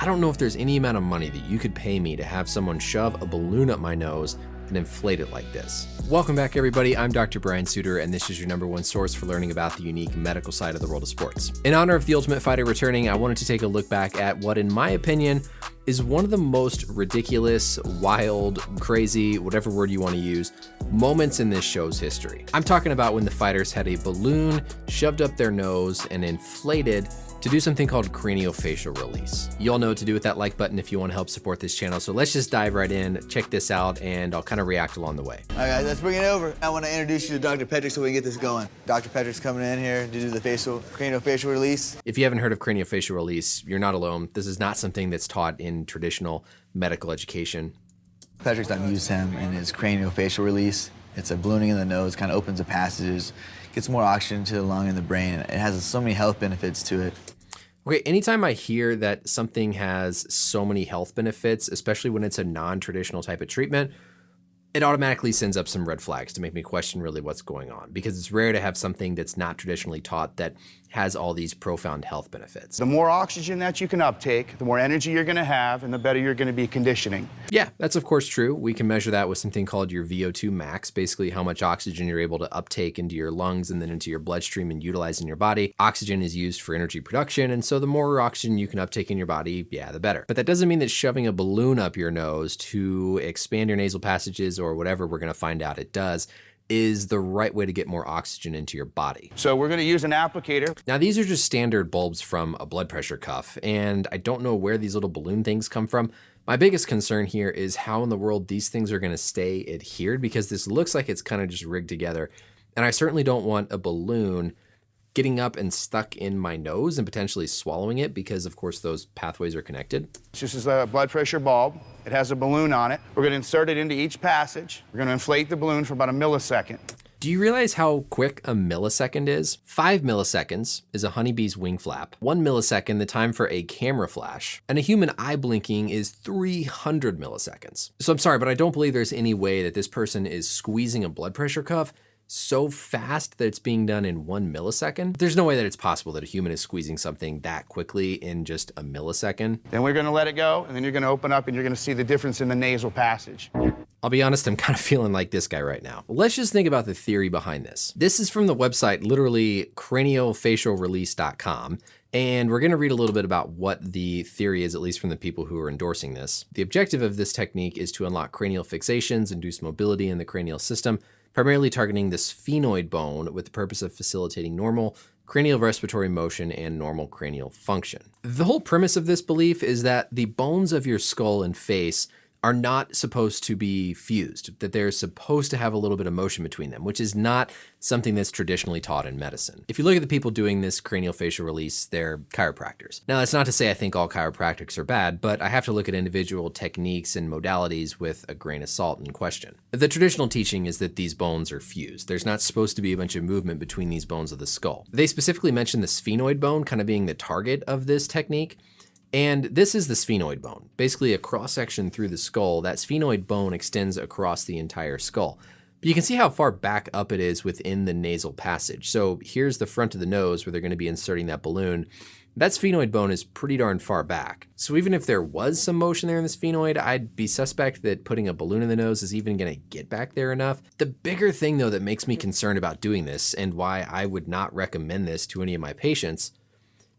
I don't know if there's any amount of money that you could pay me to have someone shove a balloon up my nose and inflate it like this. Welcome back, everybody. I'm Dr. Brian Sutterer, and this is your #1 source for learning about the unique medical side of the world of sports. In honor of The Ultimate Fighter returning, I wanted to take a look back at what, in my opinion, is one of the most ridiculous, wild, crazy, whatever word you want to use, moments in this show's history. I'm talking about when the fighters had a balloon shoved up their nose and inflated to do something called craniofacial release. You all know what to do with that like button if you want to help support this channel. So let's just dive right in, check this out, and I'll kind of react along the way. All right, guys, let's bring it over. I want to introduce you to Dr. Petrick so we can get this going. Dr. Petrick's coming in here to do the craniofacial release. If you haven't heard of craniofacial release, you're not alone. This is not something that's taught in traditional medical education. Petrick's done use him in his craniofacial release. It's a ballooning in the nose, kind of opens the passages, gets more oxygen to the lung and the brain. It has so many health benefits to it. Okay, anytime I hear that something has so many health benefits, especially when it's a non-traditional type of treatment, it automatically sends up some red flags to make me question really what's going on, because it's rare to have something that's not traditionally taught that has all these profound health benefits. The more oxygen that you can uptake, the more energy you're going to have, and the better you're going to be conditioning. Yeah, that's of course true. We can measure that with something called your VO2 max, basically how much oxygen you're able to uptake into your lungs and then into your bloodstream and utilize in your body. Oxygen is used for energy production, and so the more oxygen you can uptake in your body, yeah, the better. But that doesn't mean that shoving a balloon up your nose to expand your nasal passages or whatever we're going to find out it does is the right way to get more oxygen into your body. So we're going to use an applicator. Now, these are just standard bulbs from a blood pressure cuff, and I don't know where these little balloon things come from. My biggest concern here is how in the world these things are going to stay adhered, because this looks like it's kind of just rigged together. And I certainly don't want a balloon getting up and stuck in my nose and potentially swallowing it, because of course those pathways are connected. This is a blood pressure bulb. It has a balloon on it. We're going to insert it into each passage. We're going to inflate the balloon for about a millisecond. Do you realize how quick a millisecond is? 5 milliseconds is a honeybee's wing flap. 1 millisecond, the time for a camera flash. And a human eye blinking is 300 milliseconds. So I'm sorry, but I don't believe there's any way that this person is squeezing a blood pressure cuff so fast that it's being done in 1 millisecond. There's no way that it's possible that a human is squeezing something that quickly in just a millisecond. Then we're going to let it go, and then you're going to open up and you're going to see the difference in the nasal passage. I'll be honest, I'm kind of feeling like this guy right now. Let's just think about the theory behind this. This is from the website, literally craniofacialrelease.com. And we're going to read a little bit about what the theory is, at least from the people who are endorsing this. The objective of this technique is to unlock cranial fixations, induce mobility in the cranial system, primarily targeting the sphenoid bone with the purpose of facilitating normal cranial respiratory motion and normal cranial function. The whole premise of this belief is that the bones of your skull and face are not supposed to be fused, that they're supposed to have a little bit of motion between them, which is not something that's traditionally taught in medicine. If you look at the people doing this craniofacial release, they're chiropractors. Now, that's not to say I think all chiropractics are bad, but I have to look at individual techniques and modalities with a grain of salt in question. The traditional teaching is that these bones are fused. There's not supposed to be a bunch of movement between these bones of the skull. They specifically mention the sphenoid bone kind of being the target of this technique. And this is the sphenoid bone, basically a cross-section through the skull. That sphenoid bone extends across the entire skull. But you can see how far back up it is within the nasal passage. So here's the front of the nose where they're going to be inserting that balloon. That sphenoid bone is pretty darn far back. So even if there was some motion there in the sphenoid, I'd be suspect that putting a balloon in the nose is even going to get back there enough. The bigger thing, though, that makes me concerned about doing this, and why I would not recommend this to any of my patients,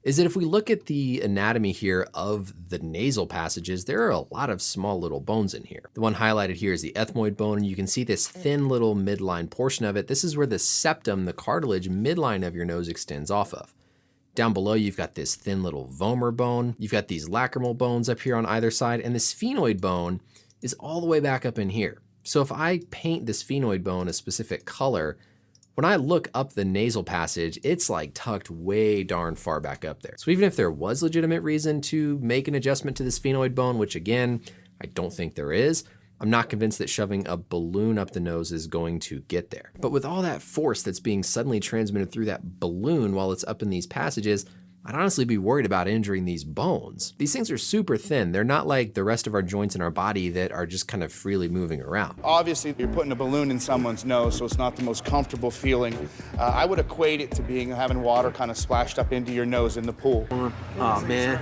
is that if we look at the anatomy here of the nasal passages, there are a lot of small little bones in here. The one highlighted here is the ethmoid bone, and you can see this thin little midline portion of it. This is where the septum, the cartilage midline of your nose, extends off of. Down below, you've got this thin little vomer bone. You've got these lacrimal bones up here on either side, and the sphenoid bone is all the way back up in here. So if I paint the sphenoid bone a specific color, when I look up the nasal passage, it's like tucked way darn far back up there. So even if there was legitimate reason to make an adjustment to the sphenoid bone, which again, I don't think there is, I'm not convinced that shoving a balloon up the nose is going to get there. But with all that force that's being suddenly transmitted through that balloon while it's up in these passages, I'd honestly be worried about injuring these bones. These things are super thin. They're not like the rest of our joints in our body that are just kind of freely moving around. Obviously, you're putting a balloon in someone's nose, so it's not the most comfortable feeling. I would equate it to having water kind of splashed up into your nose in the pool. Oh, man.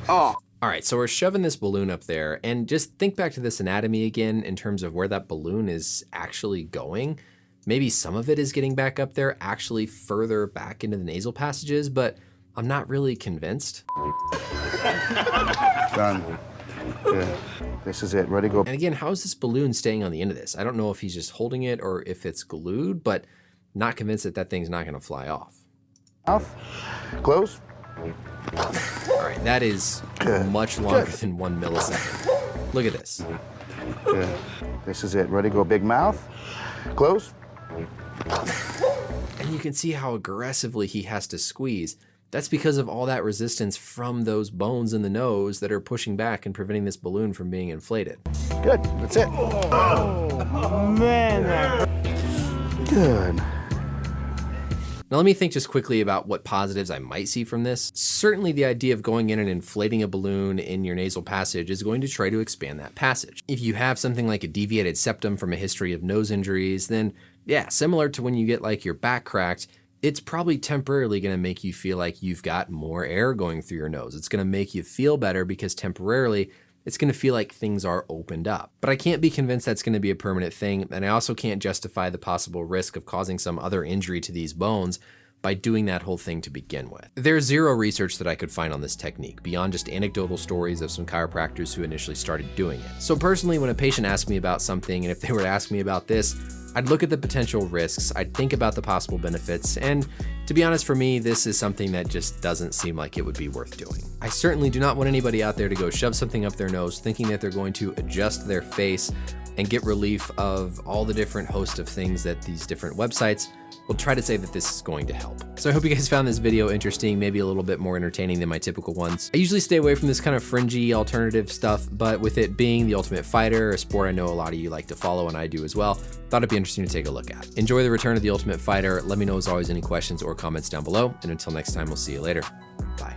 Oh. All right, so we're shoving this balloon up there, and just think back to this anatomy again in terms of where that balloon is actually going. Maybe some of it is getting back up there, actually further back into the nasal passages, but I'm not really convinced. Done. Good. This is it. Ready to go. And again, how is this balloon staying on the end of this? I don't know if he's just holding it or if it's glued, but not convinced that that thing's not gonna fly off. Mouth. Close. All right, that is much longer than 1 millisecond. Look at this. Good. This is it. Ready to go. Big mouth. Close. And you can see how aggressively he has to squeeze. That's because of all that resistance from those bones in the nose that are pushing back and preventing this balloon from being inflated. Good. That's it. Oh, man. Good. Now let me think just quickly about what positives I might see from this. Certainly the idea of going in and inflating a balloon in your nasal passage is going to try to expand that passage. If you have something like a deviated septum from a history of nose injuries, then yeah, similar to when you get like your back cracked, it's probably temporarily gonna make you feel like you've got more air going through your nose. It's gonna make you feel better because temporarily it's gonna feel like things are opened up. But I can't be convinced that's gonna be a permanent thing, and I also can't justify the possible risk of causing some other injury to these bones by doing that whole thing to begin with. There's zero research that I could find on this technique beyond just anecdotal stories of some chiropractors who initially started doing it. So personally, when a patient asks me about something, and if they were to ask me about this, I'd look at the potential risks, I'd think about the possible benefits, and to be honest, for me, this is something that just doesn't seem like it would be worth doing. I certainly do not want anybody out there to go shove something up their nose thinking that they're going to adjust their face and get relief of all the different host of things that these different websites will try to say that this is going to help. So I hope you guys found this video interesting, maybe a little bit more entertaining than my typical ones. I usually stay away from this kind of fringy alternative stuff, but with it being The Ultimate Fighter, a sport I know a lot of you like to follow and I do as well, thought it'd be interesting to take a look at. Enjoy the return of The Ultimate Fighter. Let me know as always any questions or comments down below, and until next time, we'll see you later. Bye.